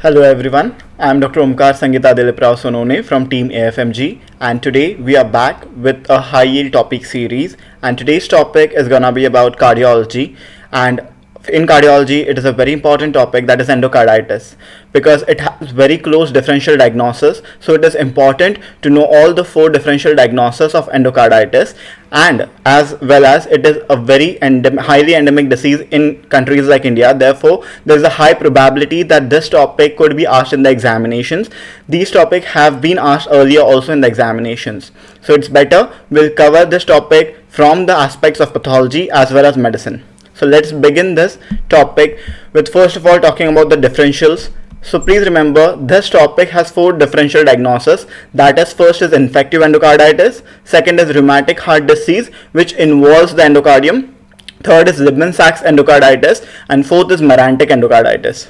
Hello everyone, I am Dr. Omkar Sangita Diliprao Sonone from team FMGE, and today we are back with a high yield topic series, and today's topic is gonna be about cardiology. And in cardiology it is a very important topic, that is endocarditis, because it has very close differential diagnosis. So it is important to know all the 4 differential diagnoses of endocarditis, and as well as it is a very highly endemic disease in countries like India. Therefore there is a high probability that this topic could be asked in the examinations. These topics have been asked earlier also in the examinations, so it's better we'll cover this topic from the aspects of pathology as well as medicine. So let's begin this topic with first of all talking about the differentials. So please remember, this topic has 4 differential diagnoses. That is, first is infective endocarditis, second is rheumatic heart disease which involves the endocardium, third is Libman-Sacks endocarditis, and fourth is merantic endocarditis.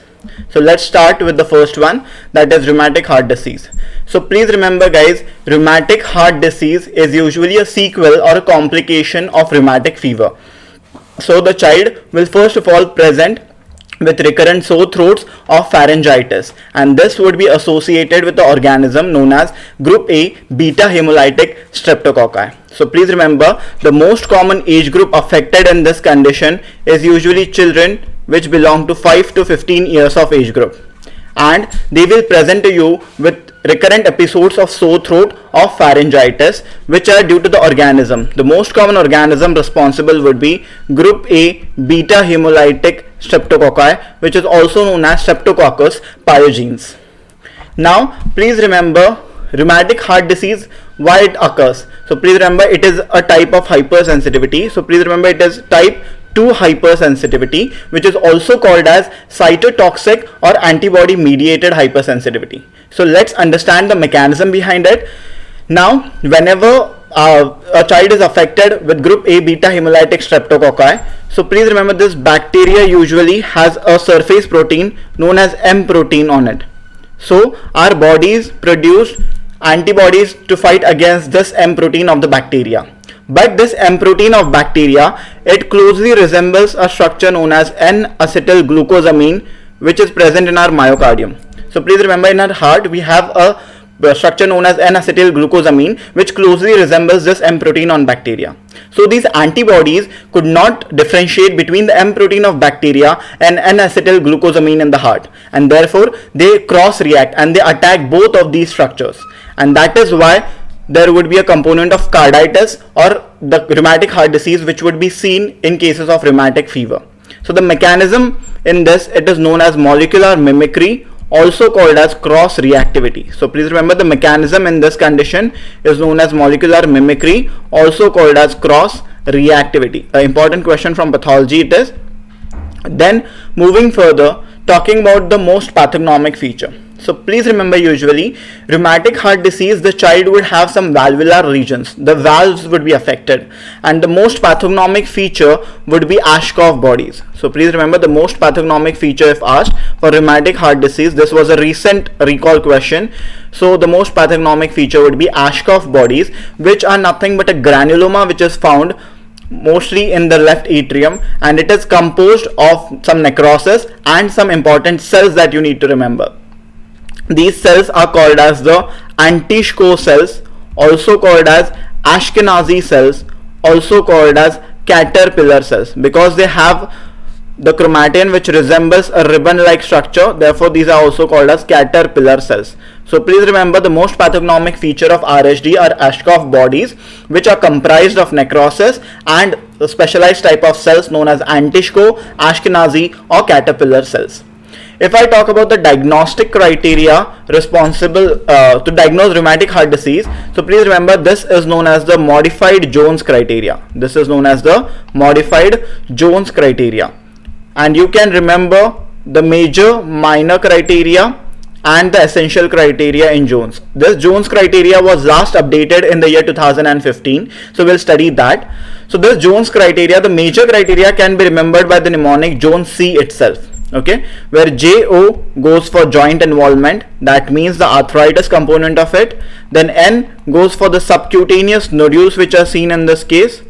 So let's start with the first one, that is rheumatic heart disease. So please remember guys, rheumatic heart disease is usually a sequel or a complication of rheumatic fever. So the child will first of all present with recurrent sore throats or pharyngitis, and this would be associated with the organism known as group A beta hemolytic streptococci. So please remember, the most common age group affected in this condition is usually children which belong to 5 to 15 years of age group, and they will present to you with recurrent episodes of sore throat or pharyngitis which are due to the organism. The most common organism responsible would be group A beta hemolytic streptococci, which is also known as Streptococcus pyogenes. Now please remember, rheumatic heart disease, why it occurs. So please remember, it is a type of hypersensitivity. So please remember, it is type 2 hypersensitivity, which is also called as cytotoxic or antibody mediated hypersensitivity. So let's understand the mechanism behind it. Now whenever a child is affected with group A beta hemolytic streptococci, so please remember, this bacteria usually has a surface protein known as M protein on it. So our bodies produce antibodies to fight against this M protein of the bacteria. But this M protein of bacteria, it closely resembles a structure known as N-acetylglucosamine, which is present in our myocardium. So please remember, in our heart we have a structure known as N-acetylglucosamine which closely resembles this M protein on bacteria. So these antibodies could not differentiate between the M protein of bacteria and N-acetylglucosamine in the heart, and therefore they cross react and they attack both of these structures, and that is why there would be a component of carditis or the rheumatic heart disease which would be seen in cases of rheumatic fever. So the mechanism in this, it is known as molecular mimicry, also called as cross reactivity. So please remember, the mechanism in this condition is known as molecular mimicry, also called as cross reactivity. An important question from pathology it is. Then moving further, talking about the most pathognomic feature. So please remember, usually rheumatic heart disease, the child would have some valvular regions, the valves would be affected, and the most pathognomic feature would be Ashkoff bodies. So please remember, the most pathognomic feature if asked for rheumatic heart disease, this was a recent recall question. So the most pathognomic feature would be Ashkoff bodies, which are nothing but a granuloma which is found mostly in the left atrium, and it is composed of some necrosis and some important cells that you need to remember. These cells are called as the Antishko cells, also called as Ashkenazi cells, also called as caterpillar cells, because they have the chromatin which resembles a ribbon-like structure. Therefore, these are also called as caterpillar cells. So please remember, the most pathognomic feature of RHD are Ashkoff bodies, which are comprised of necrosis and a specialized type of cells known as Antishko, Ashkenazi or caterpillar cells. If I talk about the diagnostic criteria responsible to diagnose rheumatic heart disease, so please remember, this is known as the modified Jones criteria. This is known as the modified Jones criteria. And you can remember the major, minor criteria and the essential criteria in Jones. This Jones criteria was last updated in the year 2015. So we'll study that. So this Jones criteria, the major criteria can be remembered by the mnemonic Jones C itself. Okay, where JO goes for joint involvement, that means the arthritis component of it. Then N goes for the subcutaneous nodules which are seen in this case.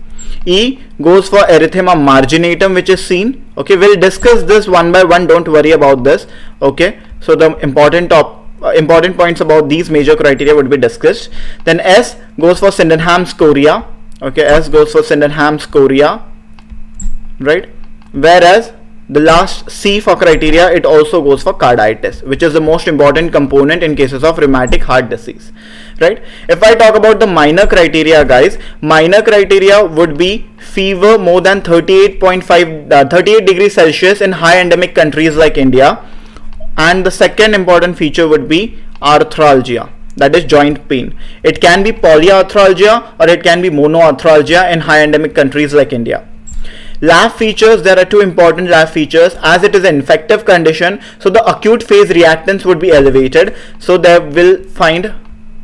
E goes for erythema marginatum, which is seen. Okay, we'll discuss this one by one, don't worry about this. Okay, so the important points about these major criteria would be discussed. Then S goes for Sydenham's chorea. Okay, S goes for Sydenham's chorea, right? Whereas the last C for criteria, it also goes for carditis, which is the most important component in cases of rheumatic heart disease, right? If I talk about the minor criteria, guys, minor criteria would be fever more than 38 degrees Celsius in high endemic countries like India, and the second important feature would be arthralgia, that is joint pain. It can be polyarthralgia or it can be monoarthralgia in high endemic countries like India. Lab features, there are two important lab features. As it is an infective condition, so the acute phase reactants would be elevated, so they will find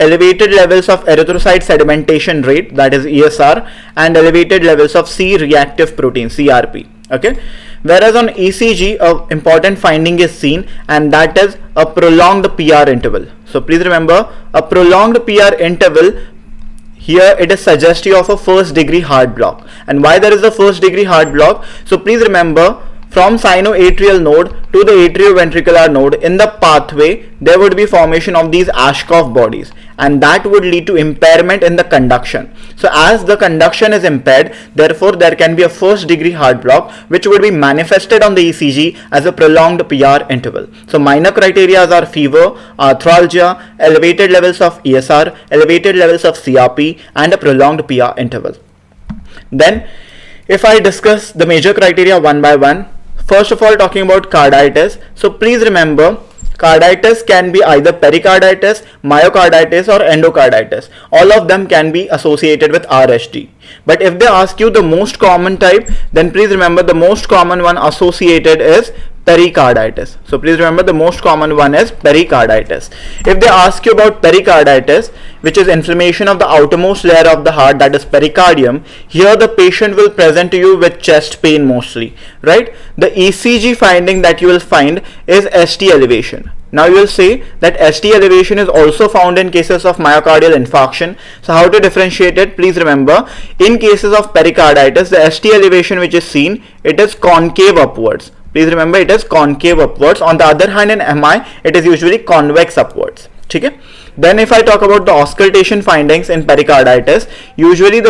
elevated levels of erythrocyte sedimentation rate, that is ESR, and elevated levels of C-reactive protein, CRP. Okay, whereas on ECG, a important finding is seen, and that is a prolonged PR interval. So please remember, a prolonged PR interval, here it is suggestive of a first degree heart block. And why there is a first degree heart block? So please remember, from sinoatrial node to the atrioventricular node, in the pathway there would be formation of these Ashkoff bodies, and that would lead to impairment in the conduction. So as the conduction is impaired, therefore there can be a first degree heart block, which would be manifested on the ECG as a prolonged PR interval. So minor criteria are fever, arthralgia, elevated levels of ESR, elevated levels of CRP, and a prolonged PR interval. Then if I discuss the major criteria one by one, first of all, talking about carditis. So please remember, carditis can be either pericarditis, myocarditis, or endocarditis. All of them can be associated with RSD. But if they ask you the most common type, then please remember the most common one associated is pericarditis. So please remember the most common one is pericarditis. If they ask you about pericarditis, which is inflammation of the outermost layer of the heart, that is pericardium, here the patient will present to you with chest pain mostly, right? The ECG finding that you will find is ST elevation. Now you will say that ST elevation is also found in cases of myocardial infarction. So how to differentiate it? Please remember, in cases of pericarditis, the ST elevation which is seen, it is concave upwards. Please remember, it is concave upwards. On the other hand, in MI, it is usually convex upwards. Okay? Then if I talk about the auscultation findings in pericarditis, usually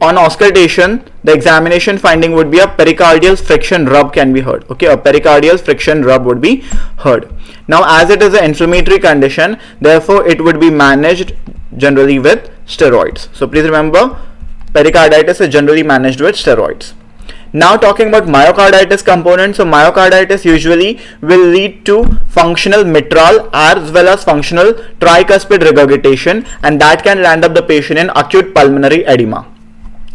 on auscultation, the examination finding would be a pericardial friction rub can be heard. Okay, a pericardial friction rub would be heard. Now, as it is an inflammatory condition, therefore it would be managed generally with steroids. So please remember, pericarditis is generally managed with steroids. Now talking about myocarditis component, so myocarditis usually will lead to functional mitral as well as functional tricuspid regurgitation, and that can land up the patient in acute pulmonary edema.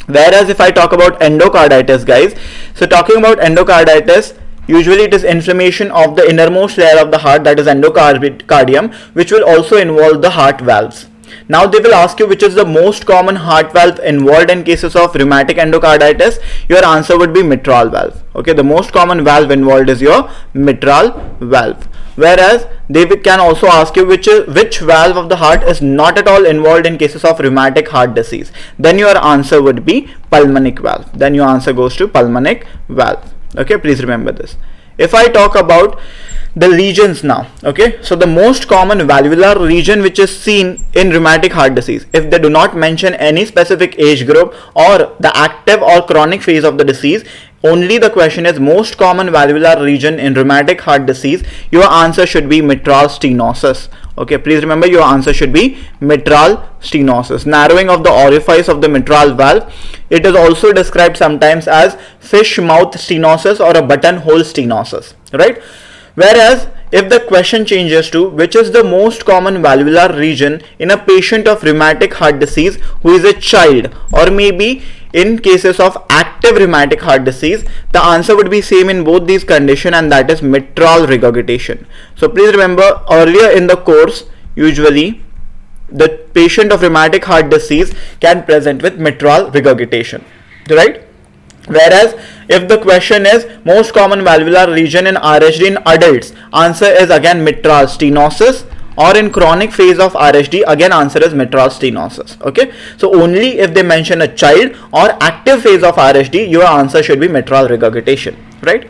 Whereas if I talk about endocarditis, guys, so talking about endocarditis, usually it is inflammation of the innermost layer of the heart, that is endocardium, which will also involve the heart valves. Now they will ask you which is the most common heart valve involved in cases of rheumatic endocarditis. Your answer would be mitral valve. Okay, the most common valve involved is your mitral valve. Whereas they can also ask you which valve of the heart is not at all involved in cases of rheumatic heart disease. Then your answer would be pulmonic valve. Then your answer goes to pulmonic valve. Okay, please remember this. If I talk about the lesions now, okay, so the most common valvular region which is seen in rheumatic heart disease, if they do not mention any specific age group or the active or chronic phase of the disease, only the question is most common valvular region in rheumatic heart disease, your answer should be mitral stenosis. Okay, please remember your answer should be mitral stenosis, narrowing of the orifice of the mitral valve. It is also described sometimes as fish mouth stenosis or a buttonhole stenosis, right? Whereas if the question changes to which is the most common valvular region in a patient of rheumatic heart disease who is a child, or maybe in cases of active rheumatic heart disease, the answer would be same in both these conditions, and that is mitral regurgitation. So please remember, earlier in the course, usually the patient of rheumatic heart disease can present with mitral regurgitation, right? Whereas if the question is most common valvular region in RSD in adults, answer is again mitral stenosis or in chronic phase of RHD, again answer is mitral stenosis. Okay, so only if they mention a child or active phase of RHD, your answer should be mitral regurgitation, right?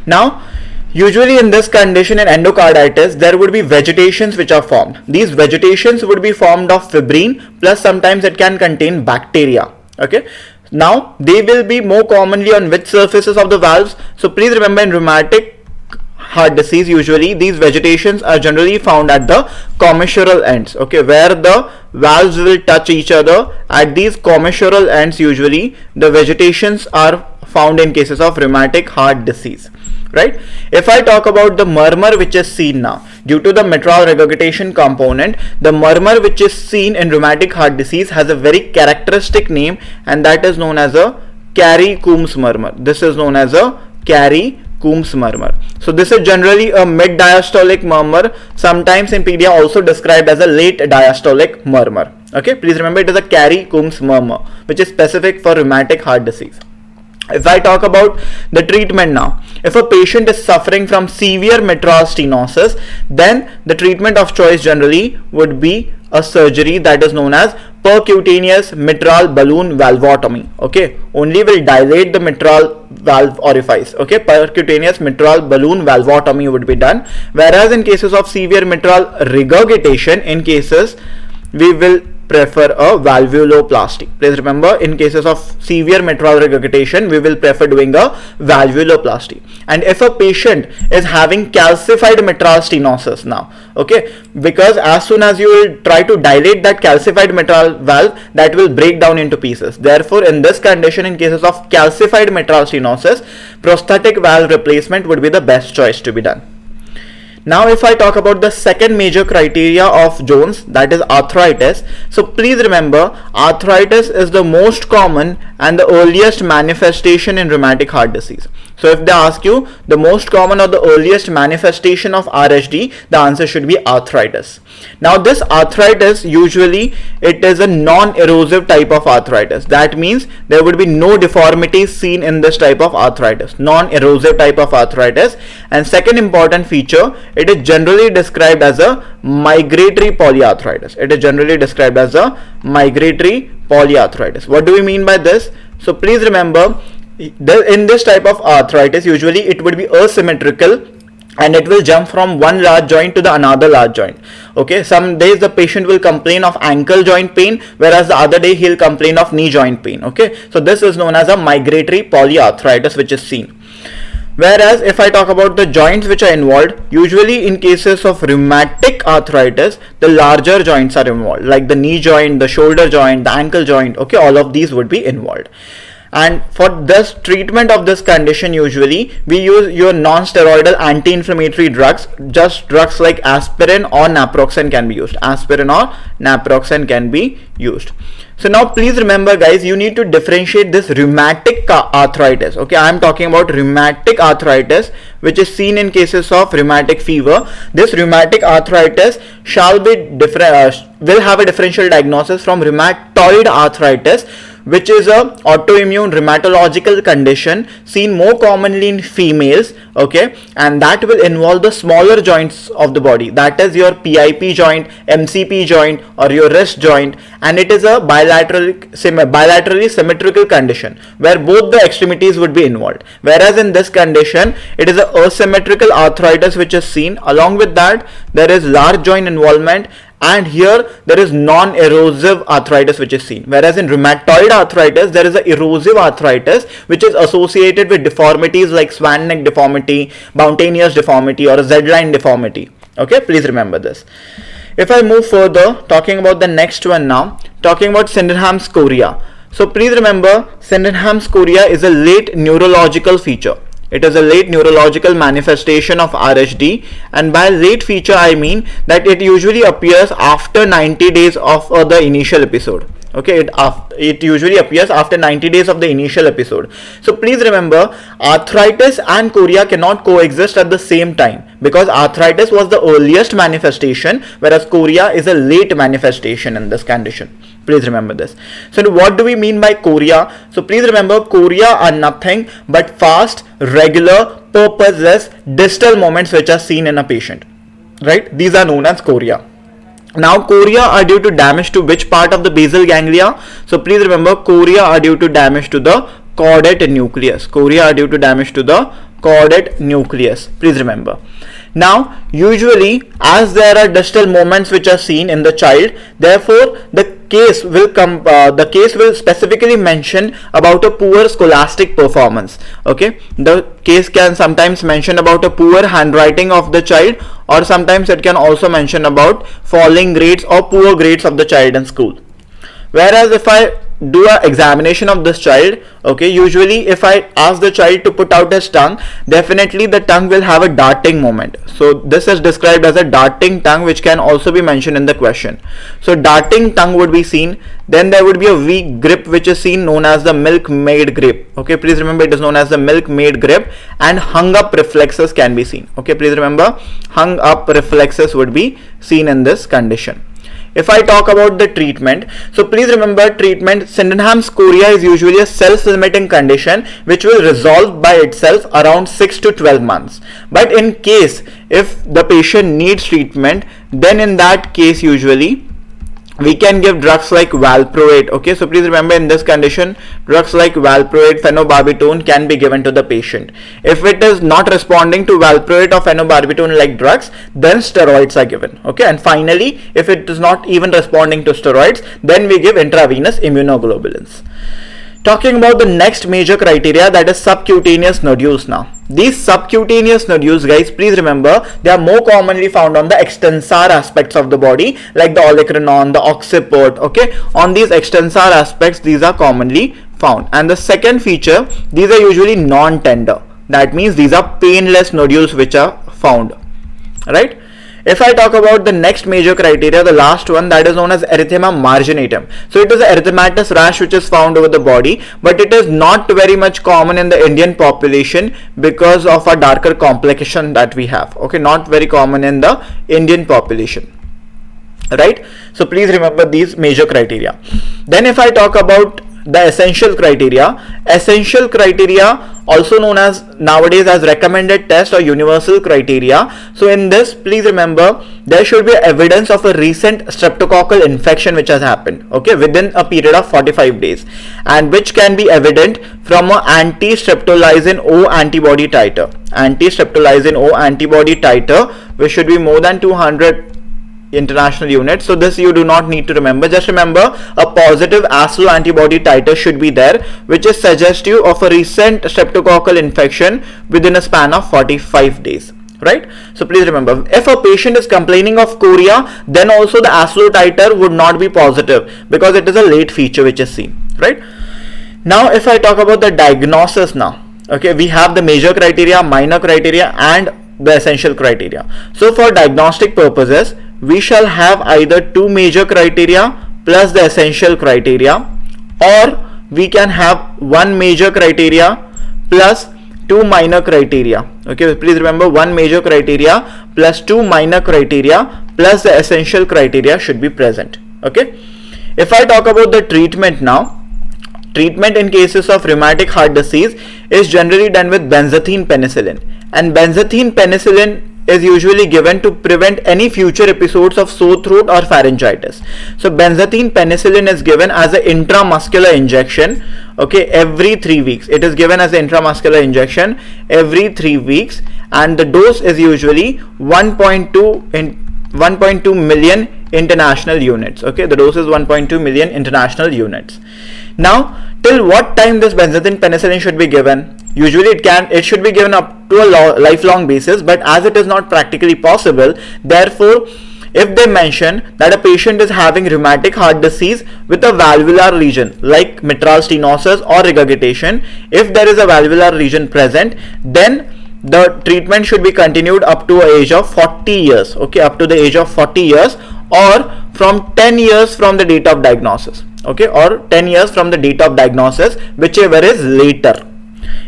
Now, usually in this condition, in endocarditis, there would be vegetations which are formed. These vegetations would be formed of fibrin, plus sometimes it can contain bacteria. Okay, now they will be more commonly on which surfaces of the valves? So please remember, in rheumatic heart disease, usually these vegetations are generally found at the commissural ends, okay, where the valves will touch each other. At these commissural ends, usually the vegetations are found in cases of rheumatic heart disease, right? If I talk about the murmur which is seen now, due to the mitral regurgitation component, the murmur which is seen in rheumatic heart disease has a very characteristic name, and that is known as a Carey-Coombs murmur. This is known as a Carey-Coombs murmur. So this is generally a mid diastolic murmur, sometimes in pedia also described as a late diastolic murmur. Okay, please remember it is a Carey-Coombs murmur which is specific for rheumatic heart disease. If I talk about the treatment now, if a patient is suffering from severe mitral stenosis, then the treatment of choice generally would be a surgery that is known as percutaneous mitral balloon valvotomy. Okay, only will dilate the mitral valve orifice. Okay, percutaneous mitral balloon valvotomy would be done. Whereas in cases of severe mitral regurgitation, in cases we will prefer a valvuloplasty. Please remember, in cases of severe mitral regurgitation, we will prefer doing a valvuloplasty. And if a patient is having calcified mitral stenosis now, okay, because as soon as you will try to dilate that calcified mitral valve, that will break down into pieces. Therefore, in this condition, in cases of calcified mitral stenosis, prosthetic valve replacement would be the best choice to be done. Now, if I talk about the second major criteria of Jones, that is arthritis. So please remember, arthritis is the most common and the earliest manifestation in rheumatic heart disease. So if they ask you the most common or the earliest manifestation of RHD, the answer should be arthritis. Now this arthritis, usually it is a non-erosive type of arthritis. That means there would be no deformities seen in this type of arthritis, non-erosive type of arthritis. And second important feature, it is generally described as a migratory polyarthritis. It is generally described as a migratory polyarthritis. What do we mean by this? So please remember, in this type of arthritis, usually it would be asymmetrical and it will jump from one large joint to the another large joint. Okay, some days the patient will complain of ankle joint pain, whereas the other day he'll complain of knee joint pain. Okay, so this is known as a migratory polyarthritis which is seen. Whereas if I talk about the joints which are involved, usually in cases of rheumatic arthritis, the larger joints are involved, like the knee joint, the shoulder joint, the ankle joint. Okay, all of these would be involved. And for this treatment of this condition, usually we use your non-steroidal anti-inflammatory drugs. Just drugs like aspirin or naproxen can be used. Aspirin or naproxen can be used. So now please remember guys, you need to differentiate this rheumatic arthritis. Okay, I am talking about rheumatic arthritis which is seen in cases of rheumatic fever. This rheumatic arthritis shall be will have a differential diagnosis from rheumatoid arthritis, which is a autoimmune rheumatological condition seen more commonly in females, okay, and that will involve the smaller joints of the body, that is your PIP joint, MCP joint or your wrist joint, and it is a bilaterally symmetrical condition where both the extremities would be involved. Whereas in this condition, it is a asymmetrical arthritis which is seen. Along with that, there is large joint involvement, and here there is non-erosive arthritis which is seen. Whereas in rheumatoid arthritis, there is a erosive arthritis which is associated with deformities like swan neck deformity, Bountanius deformity or a Z-line deformity. Okay, please remember this. If I move further, talking about the next one now, talking about Sydenham's chorea. So please remember, Sydenham's chorea is a late neurological feature. It is a late neurological manifestation of RHD, and by late feature I mean that it usually appears after 90 days of the initial episode. Okay, it usually appears after 90 days of the initial episode. So please remember, arthritis and chorea cannot coexist at the same time, because arthritis was the earliest manifestation, whereas chorea is a late manifestation in this condition. Please remember this. So what do we mean by chorea? So please remember, chorea are nothing but fast, regular, purposeless distal movements which are seen in a patient. right? These are known as chorea. Now chorea are due to damage to which part of the basal ganglia? So please remember, chorea are due to damage to the caudate nucleus. Chorea are due to damage to the caudate nucleus. Please remember. Now usually as there are distal movements which are seen in the child, therefore the case will specifically mention about a poor scholastic performance. Okay, the case can sometimes mention about a poor handwriting of the child, or sometimes it can also mention about falling grades or poor grades of the child in school. Whereas if I do an examination of this child, okay, usually if I ask the child to put out his tongue, definitely the tongue will have a darting moment. So this is described as a darting tongue, which can also be mentioned in the question. So darting tongue would be seen. Then there would be a weak grip which is seen, known as the milkmaid grip. Okay, please remember it is known as the milkmaid grip. And hung up reflexes can be seen. Okay, please remember hung up reflexes would be seen in this condition. If I talk about the treatment, so please remember treatment, Sydenham's chorea is usually a self-limiting condition which will resolve by itself around 6 to 12 months. But in case if the patient needs treatment, then in that case usually we can give drugs like valproate. Okay, so please remember in this condition drugs like valproate, phenobarbital can be given to the patient. If it is not responding to valproate or phenobarbital like drugs, then steroids are given. Okay, and finally if it is not even responding to steroids, then we give intravenous immunoglobulins. Talking about the next major criteria, that is subcutaneous nodules. Now these subcutaneous nodules, guys, please remember they are more commonly found on the extensor aspects of the body, like the olecranon, the occiput. Okay, on these extensor aspects these are commonly found. And the second feature, these are usually non-tender. That means these are painless nodules which are found, right? If I talk about the next major criteria, the last one, that is known as erythema marginatum. So it is an erythematous rash which is found over the body, but it is not very much common in the Indian population because of a darker complexion that we have. Okay, not very common in the Indian population, right? So please remember these major criteria. Then if I talk about the essential criteria also known as nowadays as recommended test or universal criteria. So in this, please remember there should be evidence of a recent streptococcal infection which has happened, okay, within a period of 45 days, and which can be evident from a anti-streptolizin O antibody titer. Anti-streptolizin O antibody titer which should be more than 200 international units. So this you do not need to remember. Just remember a positive ASLO antibody titer should be there, which is suggestive of a recent streptococcal infection within a span of 45 days. Right? So please remember, if a patient is complaining of chorea, then also the ASLO titer would not be positive because it is a late feature which is seen. Right? Now if I talk about the diagnosis now, okay, we have the major criteria, minor criteria and the essential criteria. So for diagnostic purposes, we shall have either two major criteria plus the essential criteria, or we can have one major criteria plus two minor criteria. Okay, please remember one major criteria plus two minor criteria plus the essential criteria should be present. Okay, if I talk about the treatment now, treatment in cases of rheumatic heart disease is generally done with benzathine penicillin, and benzathine penicillin is usually given to prevent any future episodes of sore throat or pharyngitis. So benzathine penicillin is given as an intramuscular injection, okay, every 3 weeks. It is given as an intramuscular injection every 3 weeks, and the dose is usually 1.2 million international units. Okay, the dose is 1.2 million international units. Now, till what time this benzathine penicillin should be given? Usually it should be given up to a lifelong basis, but as it is not practically possible, therefore if they mention that a patient is having rheumatic heart disease with a valvular lesion like mitral stenosis or regurgitation, if there is a valvular lesion present, then the treatment should be continued up to the age of 40 years. Okay, up to the age of 40 years, or from 10 years from the date of diagnosis. Okay, or 10 years from the date of diagnosis, whichever is later.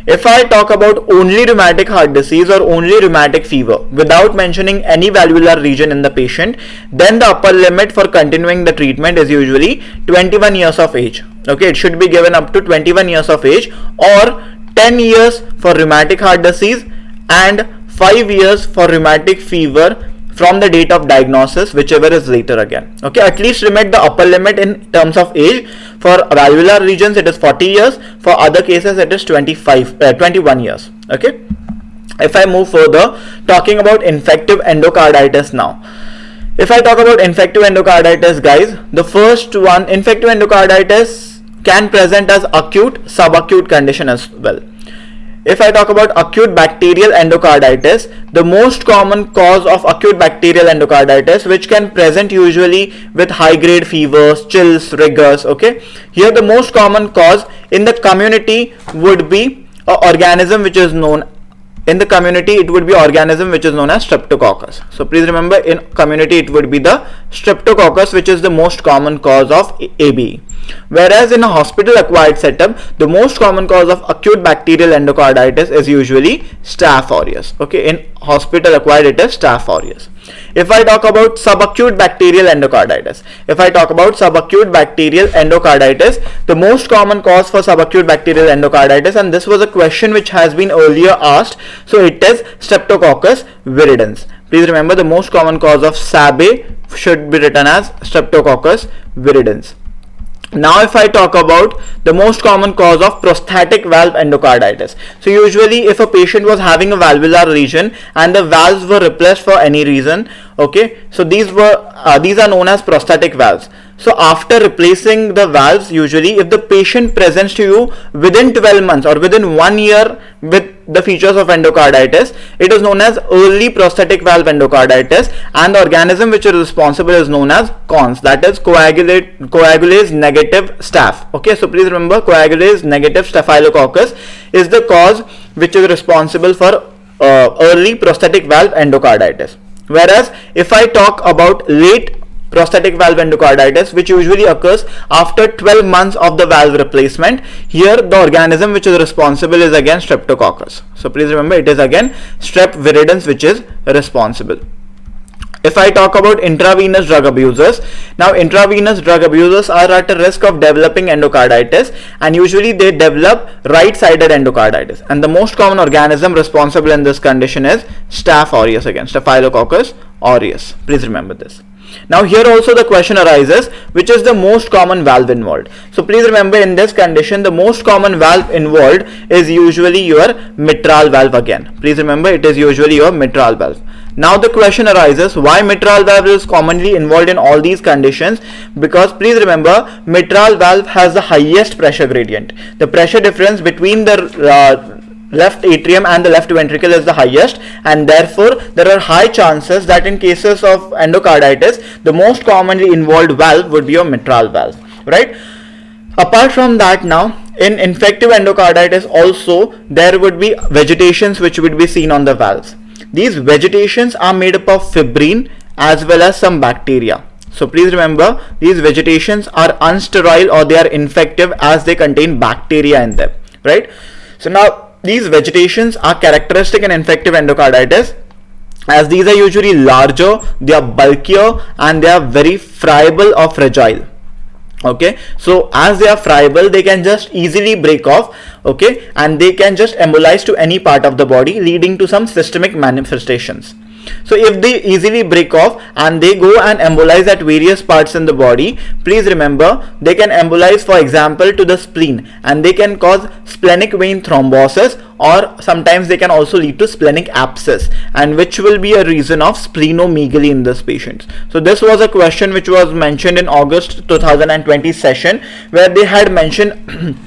If I talk about only rheumatic heart disease or only rheumatic fever without mentioning any valvular region in the patient, then the upper limit for continuing the treatment is usually 21 years of age. Okay, it should be given up to 21 years of age, or 10 years for rheumatic heart disease and 5 years for rheumatic fever from the date of diagnosis, whichever is later again. Okay, at least remember the upper limit in terms of age. For valvular regions it is 40 years, for other cases it is 21 years. Okay, if I move further, talking about infective endocarditis now. If I talk about infective endocarditis, guys, the first one, infective endocarditis can present as acute, subacute condition as well. If I talk about acute bacterial endocarditis, the most common cause of acute bacterial endocarditis, which can present usually with high grade fevers, chills, rigors. Okay, here the most common cause in the community would be an organism which is known as streptococcus. So please remember, in community it would be the streptococcus, which is the most common cause of ABE. Whereas in a hospital acquired setup, the most common cause of acute bacterial endocarditis is usually Staph aureus. Okay, in hospital acquired it is Staph aureus. If I talk about subacute bacterial endocarditis, the most common cause for subacute bacterial endocarditis, and this was a question which has been earlier asked, so it is Streptococcus viridans. Please remember, the most common cause of SABE should be written as Streptococcus viridans. Now if I talk about the most common cause of prostatic valve endocarditis, so usually if a patient was having a valvular lesion and the valves were replaced for any reason, okay, so these are known as prostatic valves. So after replacing the valves, usually if the patient presents to you within 12 months or within 1 year with the features of endocarditis, it is known as early prostatic valve endocarditis, and the organism which is responsible is known as CONS, that is coagulase negative staph. Okay, so please remember, coagulase negative staphylococcus is the cause which is responsible for early prostatic valve endocarditis. Whereas if I talk about late prostatic valve endocarditis, which usually occurs after 12 months of the valve replacement, here the organism which is responsible is again streptococcus. So please remember, it is again strep viridans which is responsible. If I talk about intravenous drug abusers, now intravenous drug abusers are at a risk of developing endocarditis, and usually they develop right-sided endocarditis, and the most common organism responsible in this condition is Staph aureus, again Staphylococcus aureus. Please remember this. Now here also the question arises, which is the most common valve involved. So please remember, in this condition the most common valve involved is usually your mitral valve again. Please remember, it is usually your mitral valve. Now the question arises, why mitral valve is commonly involved in all these conditions? Because please remember, mitral valve has the highest pressure gradient. The pressure difference between the left atrium and the left ventricle is the highest, and therefore there are high chances that in cases of endocarditis the most commonly involved valve would be your mitral valve, right? Apart from that, now in infective endocarditis also there would be vegetations which would be seen on the valves. These vegetations are made up of fibrin as well as some bacteria. So please remember, these vegetations are unsterile or they are infective as they contain bacteria in them, right? So now these vegetations are characteristic in infective endocarditis, as these are usually larger, they are bulkier, and they are very friable or fragile. Okay, so as they are friable, they can just easily break off, okay, and they can just embolize to any part of the body, leading to some systemic manifestations. So if they easily break off and they go and embolize at various parts in the body, please remember, they can embolize, for example, to the spleen, and they can cause splenic vein thrombosis, or sometimes they can also lead to splenic abscess, and which will be a reason of splenomegaly in this patient. So this was a question which was mentioned in August 2020 session, where they had mentioned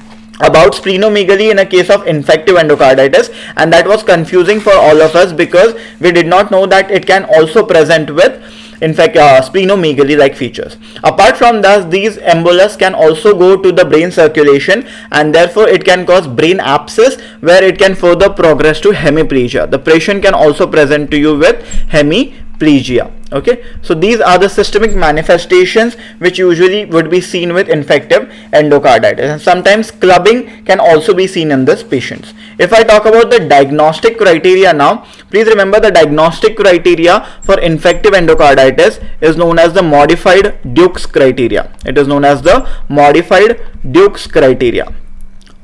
about splenomegaly in a case of infective endocarditis, and that was confusing for all of us because we did not know that it can also present with splenomegaly like features. Apart from that, these embolus can also go to the brain circulation, and therefore it can cause brain abscess, where it can further progress to hemiplegia. The patient can also present to you with hemiplegia. Okay, so these are the systemic manifestations which usually would be seen with infective endocarditis, and sometimes clubbing can also be seen in this patients. If I talk about the diagnostic criteria now, please remember the diagnostic criteria for infective endocarditis is known as the modified Duke's criteria. It is known as the modified Duke's criteria.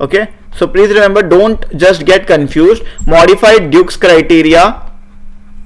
Okay, so please remember, don't just get confused. Modified Duke's criteria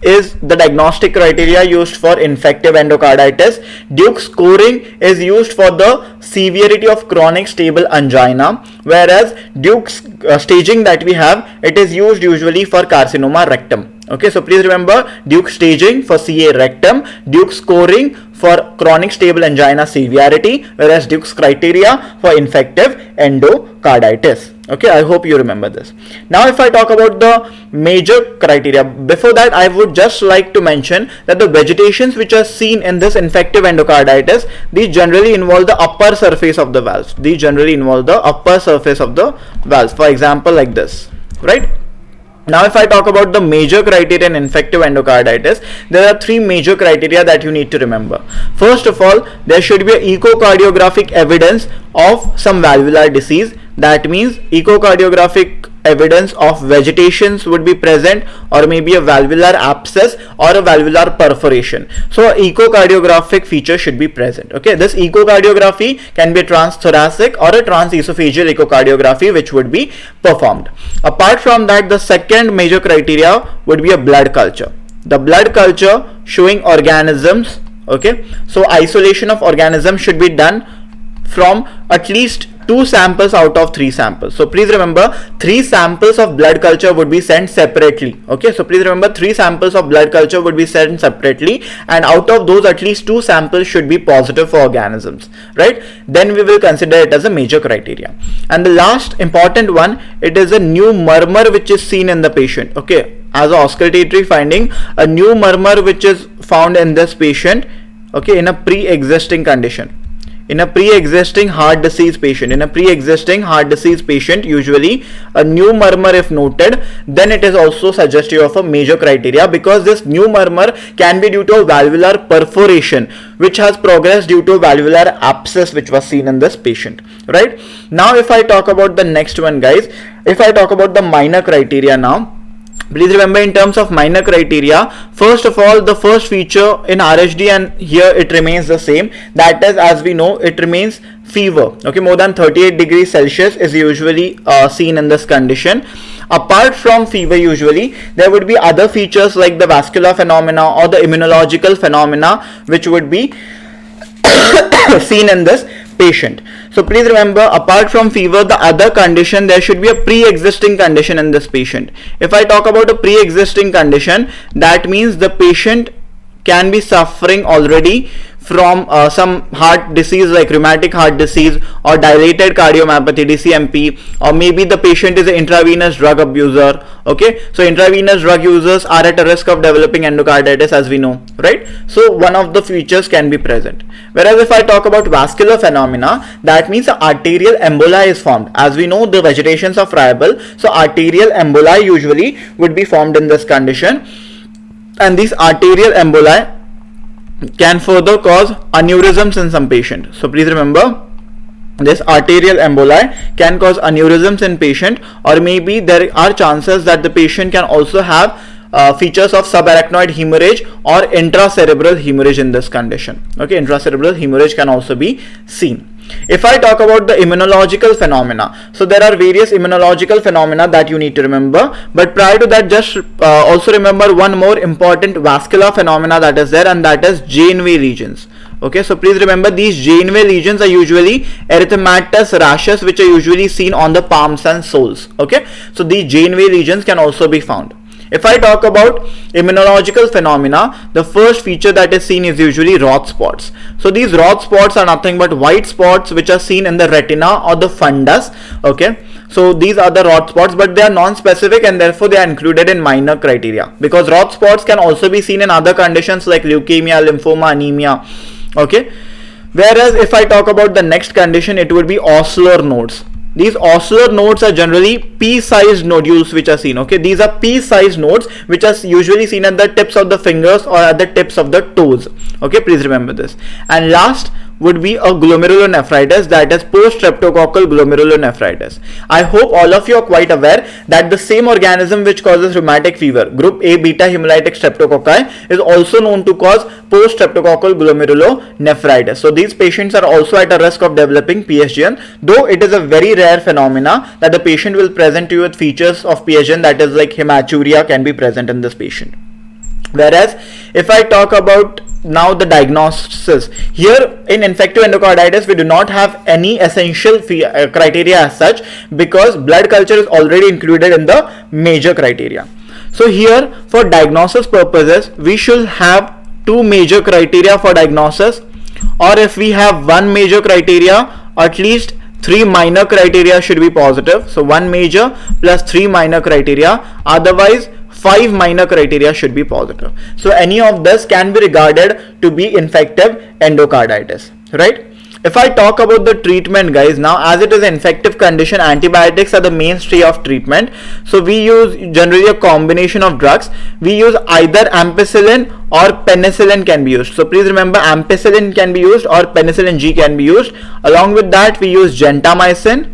is the diagnostic criteria used for infective endocarditis. Duke scoring is used for the severity of chronic stable angina, whereas Duke staging that we have, it is used usually for carcinoma rectum. Okay, so please remember Duke staging for CA rectum, Duke scoring for chronic stable angina severity, whereas Duke's criteria for infective endocarditis. Okay, I hope you remember this. Now if I talk about the major criteria, before that I would just like to mention that the vegetations which are seen in this infective endocarditis, these generally involve the upper surface of the valves. These generally involve the upper surface of the valves. For example, like this, right? Now if I talk about the major criteria in infective endocarditis, there are three major criteria that you need to remember. First of all, there should be an echocardiographic evidence of some valvular disease. That means echocardiographic evidence of vegetations would be present, or maybe a valvular abscess or a valvular perforation. So an echocardiographic feature should be present. Okay, this echocardiography can be a transthoracic or a transesophageal echocardiography which would be performed. Apart from that, the second major criteria would be a blood culture. The blood culture showing organisms. Okay, so isolation of organisms should be done from at least 2 samples out of 3 samples. So please remember 3 samples of blood culture would be sent separately. Okay, so please remember 3 samples of blood culture would be sent separately, and out of those at least 2 samples should be positive for organisms, right? Then we will consider it as a major criteria. And the last important one, it is a new murmur which is seen in the patient. Okay, as a auscultatory finding, a new murmur which is found in this patient, okay, in a pre-existing condition. In a pre-existing heart disease patient, usually a new murmur if noted, then it is also suggestive of a major criteria, because this new murmur can be due to a valvular perforation which has progressed due to a valvular abscess which was seen in this patient, right? Now if I talk about the next one, guys, if I talk about the minor criteria now, please remember in terms of minor criteria, first of all, the first feature in RHD, and here it remains the same, that is, as we know, it remains fever. Okay, more than 38 degrees Celsius is usually seen in this condition. Apart from fever, usually there would be other features like the vascular phenomena or the immunological phenomena which would be seen in this patient. So please remember, apart from fever, the other condition, there should be a pre-existing condition in this patient. If I talk about a pre-existing condition, that means the patient can be suffering already from some heart disease like rheumatic heart disease or dilated cardiomyopathy DCMP, or maybe the patient is an intravenous drug abuser. Okay, so intravenous drug users are at a risk of developing endocarditis, as we know, right? So one of the features can be present. Whereas if I talk about vascular phenomena, that means the arterial emboli is formed. As we know, the vegetations are friable, so arterial emboli usually would be formed in this condition, and these arterial emboli can further cause aneurysms in some patients. So please remember, this arterial emboli can cause aneurysms in patient, or maybe there are chances that the patient can also have features of subarachnoid hemorrhage or intracerebral hemorrhage in this condition. Okay, intracerebral hemorrhage can also be seen. If I talk about the immunological phenomena, so there are various immunological phenomena that you need to remember, but prior to that, just also remember one more important vascular phenomena that is there, and that is Janeway lesions. Okay, so please remember, these Janeway lesions are usually erythematous rashes which are usually seen on the palms and soles. Okay, so these Janeway lesions can also be found. If I talk about immunological phenomena, the first feature that is seen is usually Roth spots. So these Roth spots are nothing but white spots which are seen in the retina or the fundus. Okay, so these are the Roth spots, but they are non-specific and therefore they are included in minor criteria, because Roth spots can also be seen in other conditions like leukemia, lymphoma, anemia. Okay, whereas if I talk about the next condition, it would be ossular nodes. These ossular nodes are generally pea-sized nodules which are seen. Okay, these are pea-sized nodes which are usually seen at the tips of the fingers or at the tips of the toes. Okay, please remember this. And last would be a glomerulonephritis, that is post-streptococcal glomerulonephritis. I hope all of you are quite aware that the same organism which causes rheumatic fever, group A beta hemolytic streptococci, is also known to cause post-streptococcal glomerulonephritis. So these patients are also at a risk of developing PSGN, though it is a very rare phenomena that the patient will present to you with features of PSGN, that is like hematuria can be present in this patient. Whereas if I talk about now the diagnosis, here in infective endocarditis we do not have any essential criteria as such, because blood culture is already included in the major criteria. So here for diagnosis purposes we should have two major criteria for diagnosis, or if we have one major criteria, at least three minor criteria should be positive. So one major plus three minor criteria, otherwise five minor criteria should be positive. So any of this can be regarded to be infective endocarditis, right? If I talk about the treatment, guys, now as it is an infective condition, antibiotics are the mainstay of treatment. So we use generally a combination of drugs. We use either ampicillin or penicillin can be used. So please remember, ampicillin can be used or penicillin G can be used. Along with that, we use gentamicin.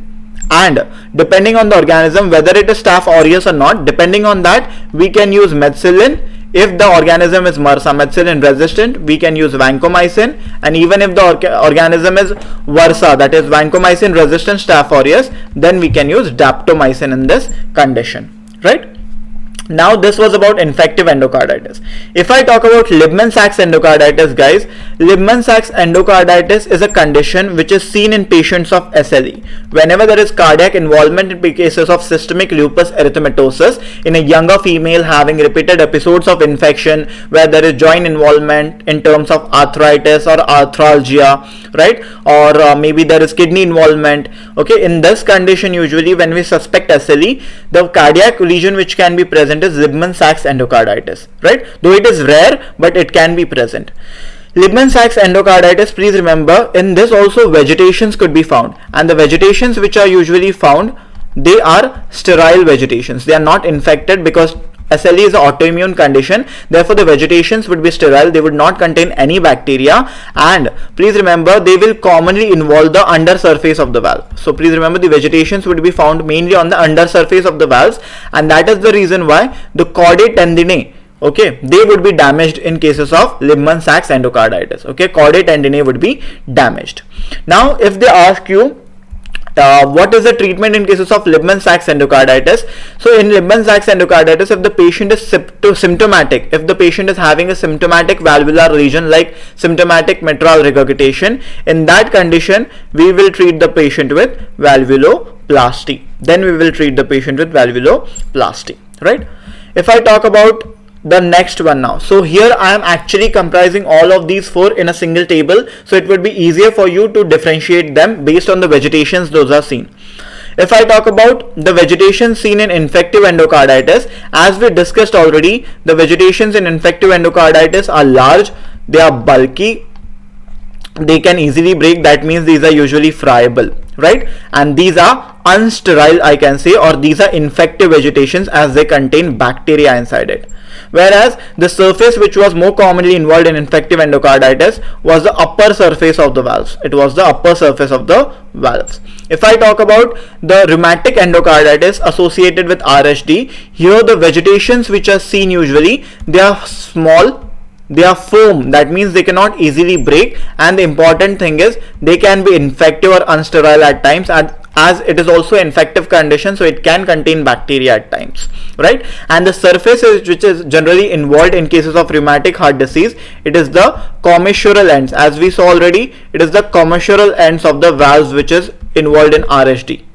And depending on the organism, whether it is Staph aureus or not, depending on that, we can use methicillin. If the organism is MRSA methicillin resistant, we can use vancomycin. And even if the organism is VRSA, that is vancomycin resistant Staph aureus, then we can use daptomycin in this condition, right? Now this was about infective endocarditis. If I talk about Libman-Sacks endocarditis, guys, Libman-Sacks endocarditis is a condition which is seen in patients of SLE. Whenever there is cardiac involvement in cases of systemic lupus erythematosus in a younger female having repeated episodes of infection where there is joint involvement in terms of arthritis or arthralgia, right? Or maybe there is kidney involvement. Okay, in this condition, usually when we suspect SLE, the cardiac lesion which can be present is Libman-Sacks endocarditis, right? Though it is rare, but it can be present. Libman-Sacks endocarditis, please remember, in this also vegetations could be found, and the vegetations which are usually found, they are sterile vegetations. They are not infected because SLE is an autoimmune condition, therefore the vegetations would be sterile, they would not contain any bacteria, and please remember they will commonly involve the undersurface of the valve. So please remember the vegetations would be found mainly on the undersurface of the valves, and that is the reason why the chordae tendineae, okay, they would be damaged in cases of Libman-Sacks endocarditis. Okay, chordae tendineae would be damaged. Now if they ask you what is the treatment in cases of Libman-Sacks endocarditis? So in Libman-Sacks endocarditis, if the patient is symptomatic, if the patient is having a symptomatic valvular lesion like symptomatic mitral regurgitation, in that condition we will treat the patient with valvuloplasty. Then we will treat the patient with valvuloplasty, right? If I talk about the next one now, so here I am actually comprising all of these four in a single table, so it would be easier for you to differentiate them based on the vegetations those are seen. If I talk about the vegetation seen in infective endocarditis, as we discussed already, the vegetations in infective endocarditis are large, they are bulky, they can easily break, that means these are usually friable, right? And these are unsterile, I can say, or these are infective vegetations as they contain bacteria inside it. Whereas the surface which was more commonly involved in infective endocarditis was the upper surface of the valves. It was the upper surface of the valves. If I talk about the rheumatic endocarditis associated with RHD, here the vegetations which are seen usually, they are small, they are foam, that means they cannot easily break, and the important thing is they can be infective or unsterile at times, and as it is also an infective condition, so it can contain bacteria at times, right? And the surface which is generally involved in cases of rheumatic heart disease, it is the commissural ends. As we saw already, it is the commissural ends of the valves which is involved in RHD.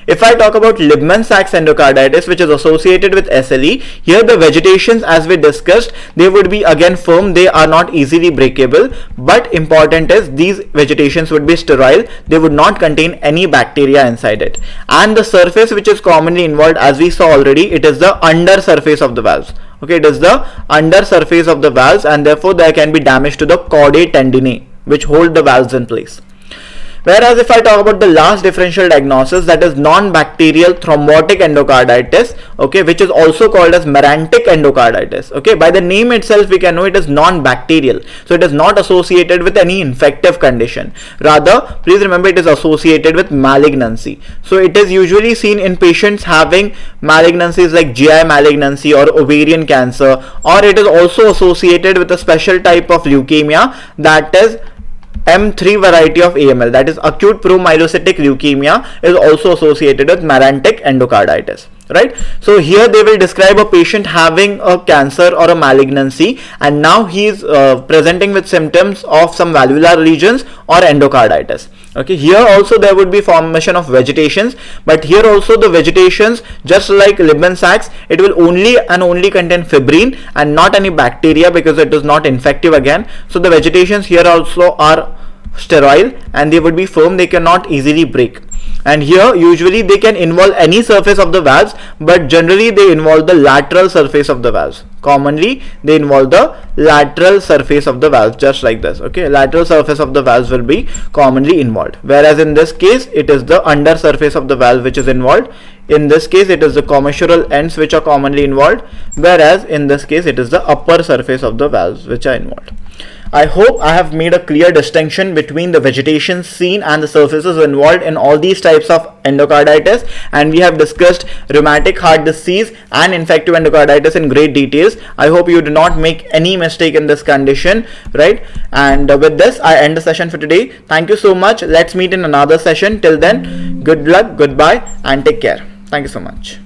If I talk about Libman-Sacks endocarditis, which is associated with SLE, here the vegetations, as we discussed, they would be again firm, they are not easily breakable, but important is these vegetations would be sterile, they would not contain any bacteria inside it. And the surface which is commonly involved, as we saw already, it is the under surface of the valves. Okay, it is the under surface of the valves, and therefore there can be damage to the chordae tendineae, which hold the valves in place. Whereas if I talk about the last differential diagnosis, that is non-bacterial thrombotic endocarditis, okay, which is also called as merantic endocarditis. Okay, by the name itself we can know it is non-bacterial, so it is not associated with any infective condition. Rather, please remember it is associated with malignancy. So it is usually seen in patients having malignancies like GI malignancy or ovarian cancer, or it is also associated with a special type of leukemia, that is M3 variety of AML, that is acute promyelocytic leukemia, is also associated with merantic endocarditis. right? So here they will describe a patient having a cancer or a malignancy, and now he is presenting with symptoms of some valvular lesions or endocarditis. Okay, here also there would be formation of vegetations, but here also the vegetations, just like Libman-Sacks, it will only and only contain fibrin and not any bacteria, because it is not infective again. So the vegetations here also are sterile and they would be firm, they cannot easily break. And here usually they can involve any surface of the valves, but generally they involve the lateral surface of the valves. Commonly they involve the lateral surface of the valves, just like this. Okay, lateral surface of the valves will be commonly involved, whereas in this case it is the under surface of the valve which is involved. In this case it is the commissural ends which are commonly involved, whereas in this case it is the upper surface of the valves which are involved. I hope I have made a clear distinction between the vegetation seen and the surfaces involved in all these types of endocarditis, and we have discussed rheumatic heart disease and infective endocarditis in great details. I hope you do not make any mistake in this condition, right? And with this I end the session for today. Thank you so much. Let's meet in another session. Till then, good luck, goodbye, and take care. Thank you so much.